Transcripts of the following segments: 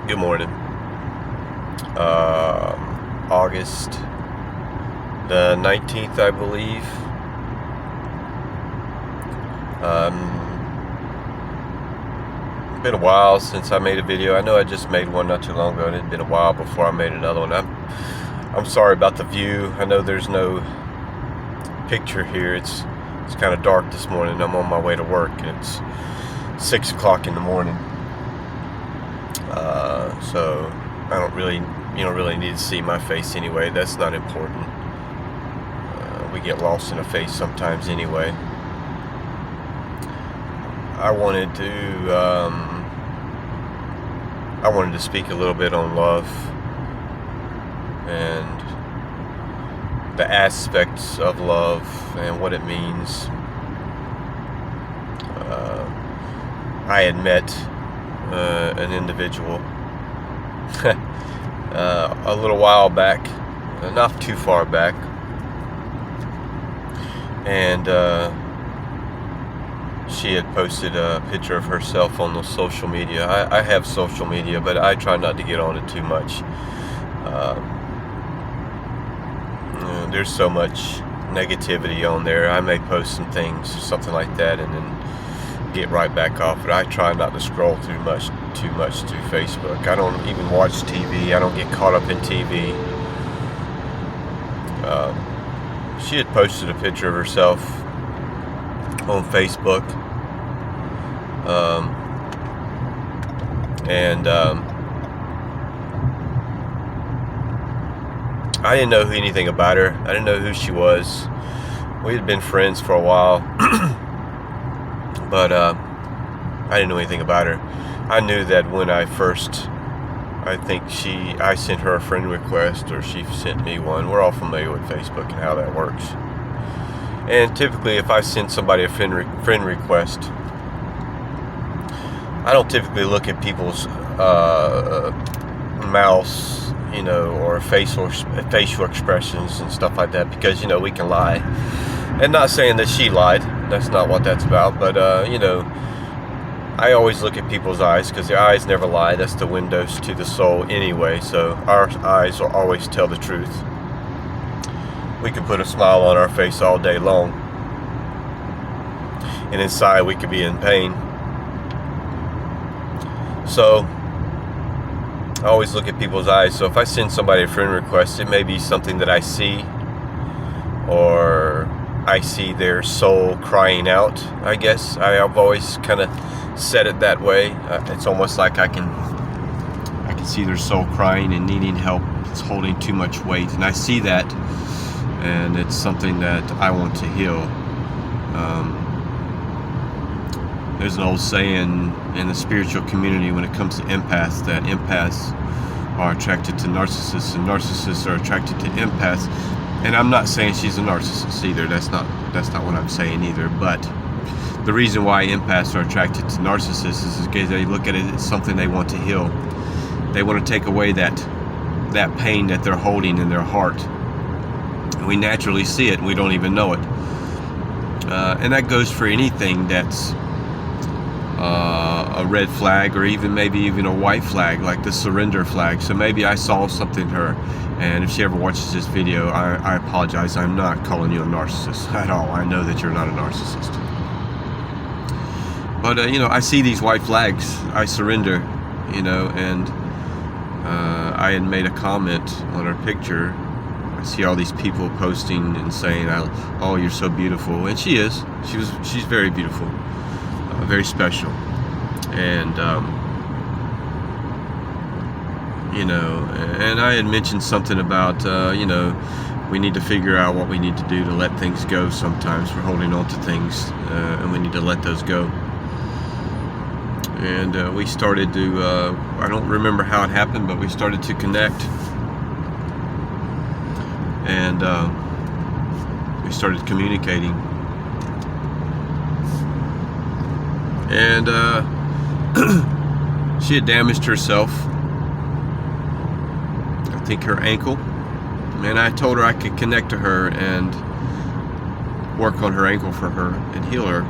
Good morning. August the 19th, I believe. Been a while since I made a video. I know I just made one not too long ago, and it'd been a while before I made another one. I'm sorry about the view. I know there's no picture here. It's kind of dark this morning. I'm on my way to work. It's 6 o'clock in the morning. So I don't really, you don't really need to see my face anyway. That's not important. We get lost in a face sometimes anyway. I wanted to speak a little bit on love and the aspects of love and what it means. I had met an individual a little while back, not too far back, and she had posted a picture of herself on the social media. I have social media, but I try not to get on it too much. There's so much negativity on there. I may post some things, something like that, and then get right back off it. I try not to scroll too much through Facebook. I don't even watch TV. I don't get caught up in TV. She had posted a picture of herself on Facebook, and I didn't know anything about her. I didn't know who she was. We had been friends for a while, but I didn't know anything about her. I knew that when I sent her a friend request, or she sent me one. We're all familiar with Facebook and how that works. And typically, if I send somebody a friend request, I don't typically look at people's mouths, or facial expressions and stuff like that, because we can lie. And not saying that she lied. That's not what that's about. But I always look at people's eyes, because their eyes never lie. That's the windows to the soul anyway. So our eyes will always tell the truth. We can put a smile on our face all day long, and inside we could be in pain. So I always look at people's eyes. So if I send somebody a friend request, it may be something that I see, or I see their soul crying out, I guess. I've always kind of said it that way. It's almost like I can see their soul crying and needing help. It's holding too much weight, and I see that, and it's something that I want to heal. There's an old saying in the spiritual community when it comes to empaths, that empaths are attracted to narcissists, and narcissists are attracted to empaths. And I'm not saying she's a narcissist either. That's not what I'm saying either. But the reason why empaths are attracted to narcissists is because they look at it as something they want to heal. They want to take away that pain that they're holding in their heart. And we naturally see it, and we don't even know it. And that goes for anything that's a red flag, or maybe even a white flag, like the surrender flag. So maybe I saw something in her, and if she ever watches this video, I apologize. I'm not calling you a narcissist at all. I know that you're not a narcissist. But I see these white flags. I surrender, and I had made a comment on her picture. I see all these people posting and saying, "Oh, you're so beautiful," and she is. She's very beautiful. Very special. And and I had mentioned something about we need to figure out what we need to do to let things go. Sometimes we're holding on to things, and we need to let those go. And we started to I don't remember how it happened, but we started to connect, and we started communicating. And she had damaged herself, I think her ankle, and I told her I could connect to her and work on her ankle for her and heal her.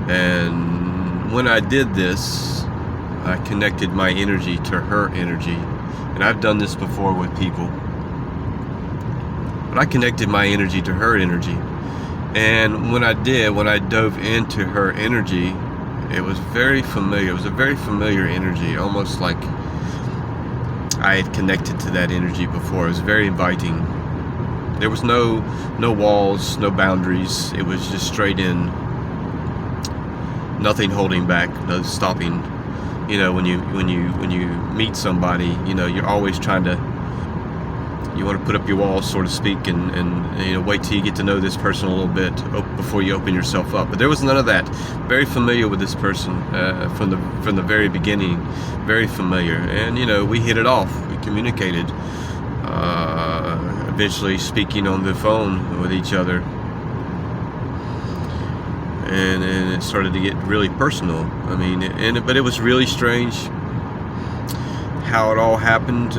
And when I did this, I connected my energy to her energy. And I've done this before with people. But I connected my energy to her energy. And when I dove into her energy, it was very familiar. It was a very familiar energy, almost like I had connected to that energy before. It was very inviting. There was no walls, no boundaries. It was just straight in. Nothing holding back, no stopping. You know, when you meet somebody, you know, you're always trying to, you want to put up your walls, so to speak, and you know, wait till you get to know this person a little bit before you open yourself up. But there was none of that. Very familiar with this person from the very beginning. Very familiar, and you know, we hit it off. We communicated. Eventually, speaking on the phone with each other, and it started to get really personal. I mean, but it was really strange how it all happened.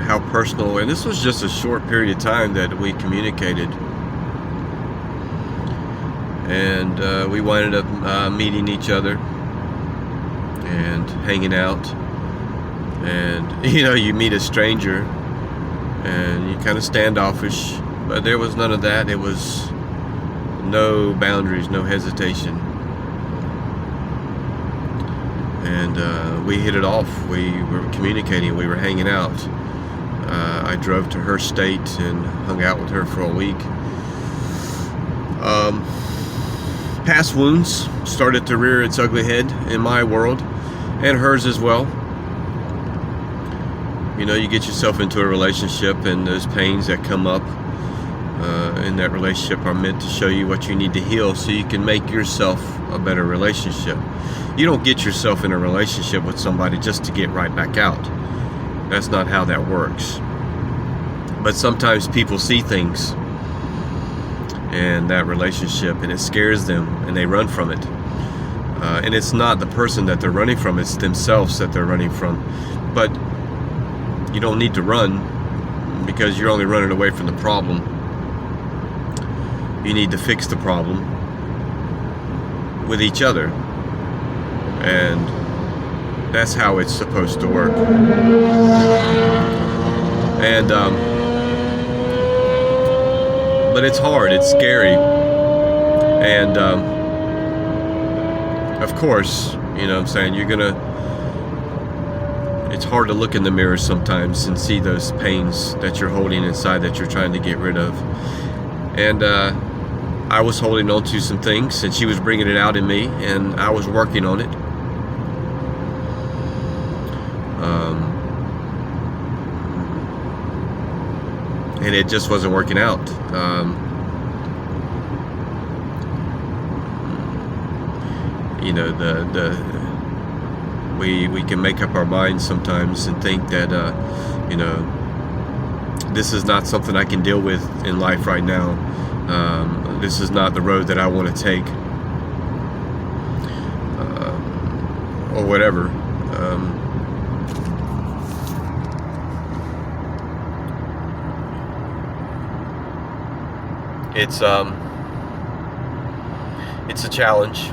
How personal, and this was just a short period of time that we communicated, and we wound up meeting each other and hanging out. And you know, you meet a stranger and you kind of standoffish, but there was none of that. It was no boundaries, no hesitation, and we hit it off. We were communicating, we were hanging out. I drove to her state and hung out with her for a week. Past wounds started to rear its ugly head in my world, and hers as well. You know, you get yourself into a relationship, and those pains that come up in that relationship are meant to show you what you need to heal so you can make yourself a better relationship. You don't get yourself in a relationship with somebody just to get right back out. That's not how that works. But sometimes people see things in that relationship and it scares them and they run from it. And it's not the person that they're running from, it's themselves that they're running from. But you don't need to run, because you're only running away from the problem. You need to fix the problem with each other. And that's how it's supposed to work. And but it's hard, it's scary, and of course, you know what I'm saying, it's hard to look in the mirror sometimes and see those pains that you're holding inside that you're trying to get rid of. And I was holding on to some things, and she was bringing it out in me, and I was working on it. And it just wasn't working out. You know, we can make up our minds sometimes and think that you know, this is not something I can deal with in life right now. This is not the road that I want to take, or whatever. It's a challenge,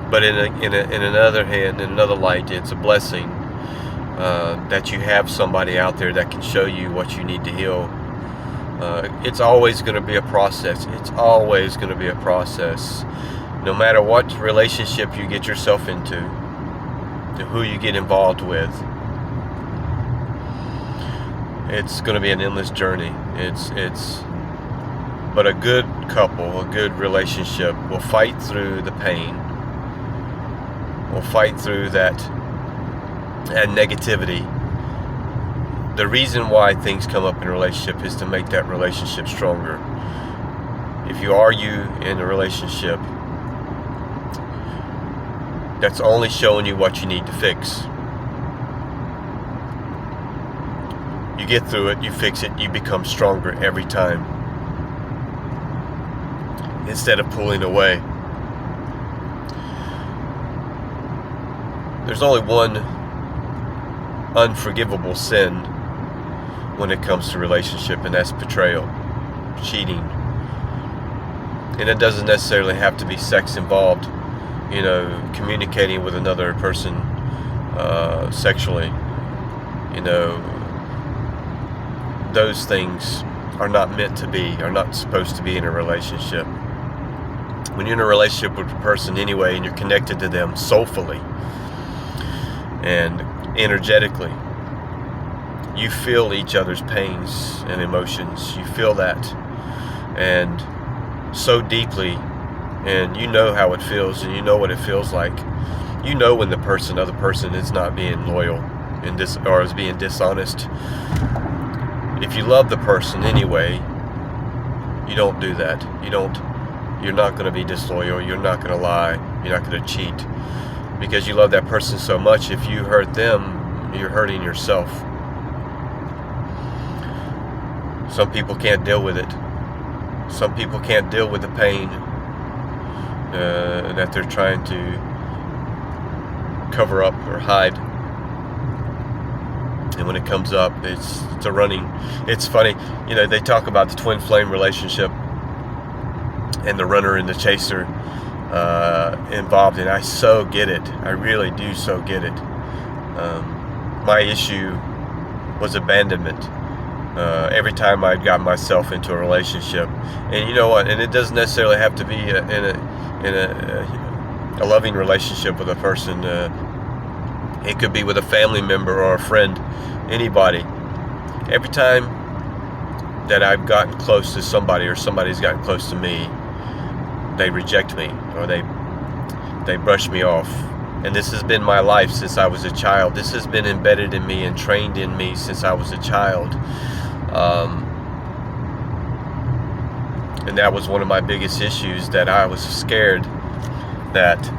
but in another hand, in another light, it's a blessing that you have somebody out there that can show you what you need to heal. It's always going to be a process. It's always going to be a process. No matter what relationship you get yourself into, who you get involved with, it's going to be an endless journey. But a good couple, a good relationship will fight through the pain, will fight through that negativity. The reason why things come up in a relationship is to make that relationship stronger. If you argue in a relationship, that's only showing you what you need to fix. You get through it, you fix it, you become stronger every time, instead of pulling away. There's only one unforgivable sin when it comes to relationship, and that's betrayal, cheating. And it doesn't necessarily have to be sex involved. communicating with another person sexually, those things are not meant to be, are not supposed to be in a relationship. When you're in a relationship with a person anyway, and you're connected to them soulfully and energetically, you feel each other's pains and emotions. You feel that, and so deeply, and you know how it feels, and you know what it feels like. You know when the other person is not being loyal or is being dishonest. If you love the person anyway, you don't do that. You're not going to be disloyal. You're not going to lie. You're not going to cheat, because you love that person so much. If you hurt them, you're hurting yourself. Some people can't deal with it. Some people can't deal with the pain that they're trying to cover up or hide. And when it comes up, it's a running. It's funny, they talk about the twin flame relationship and the runner and the chaser involved, and I so get it. I really do so get it. My issue was abandonment. Every time I got myself into a relationship, and you know what? And it doesn't necessarily have to be in a loving relationship with a person. It could be with a family member or a friend, anybody. Every time that I've gotten close to somebody, or somebody's gotten close to me, they reject me, or they brush me off. And this has been my life since I was a child. This has been embedded in me and trained in me since I was a child. And that was one of my biggest issues, that I was scared that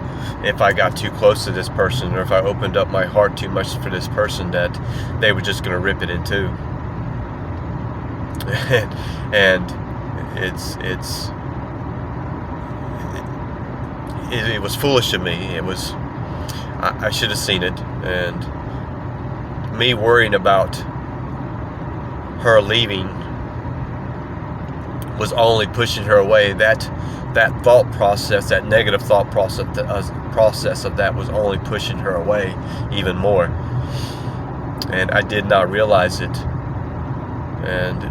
if I got too close to this person, or if I opened up my heart too much for this person, that they were just going to rip it in two. And it was foolish of me. I should have seen it, and me worrying about her leaving was only pushing her away. That thought process, that negative thought process of that was only pushing her away even more. And I did not realize it. And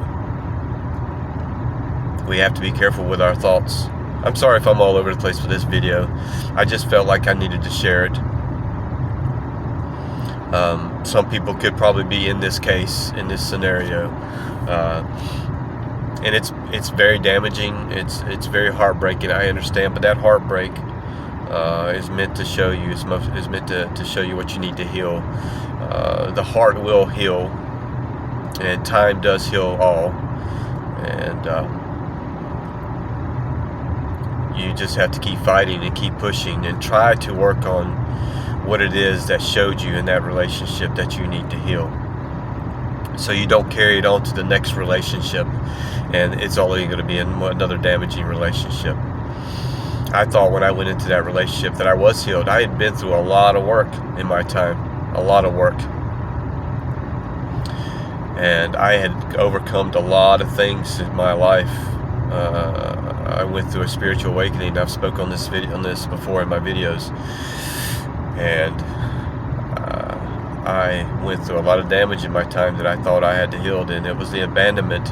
we have to be careful with our thoughts. I'm sorry if I'm all over the place with this video. I just felt like I needed to share it. Some people could probably be in this case, in this scenario. And it's very damaging. It's very heartbreaking. I understand, but that heartbreak is meant to show you. Is meant to show you what you need to heal. The heart will heal, and time does heal all. And you just have to keep fighting and keep pushing and try to work on what it is that showed you in that relationship that you need to heal, so you don't carry it on to the next relationship and it's only going to be in another damaging relationship. I thought when I went into that relationship that I was healed. I had been through a lot of work in my time, a lot of work, and I had overcome a lot of things in my life. I went through a spiritual awakening. I've spoken on this before in my videos, and I went through a lot of damage in my time that I thought I had to heal, and it was the abandonment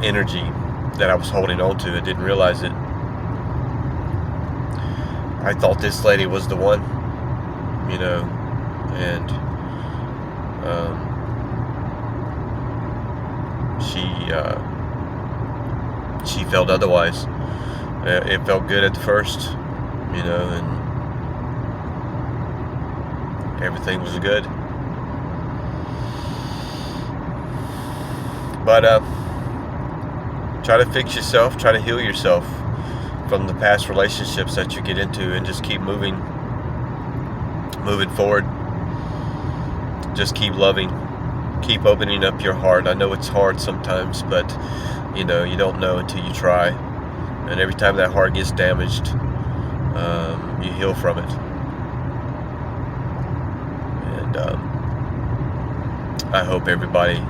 energy that I was holding on to. I didn't realize it. I thought this lady was the one, and she felt otherwise. It felt good at first, and everything was good. But try to fix yourself, try to heal yourself from the past relationships that you get into, and just keep moving forward. Just keep loving, keep opening up your heart. I know it's hard sometimes, but you don't know until you try. And every time that heart gets damaged, you heal from it. And I hope everybody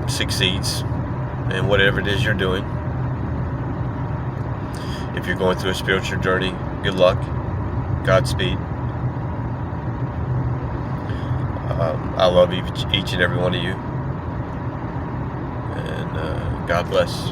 succeeds in whatever it is you're doing. If you're going through a spiritual journey, good luck. Godspeed. I love each and every one of you. And God bless.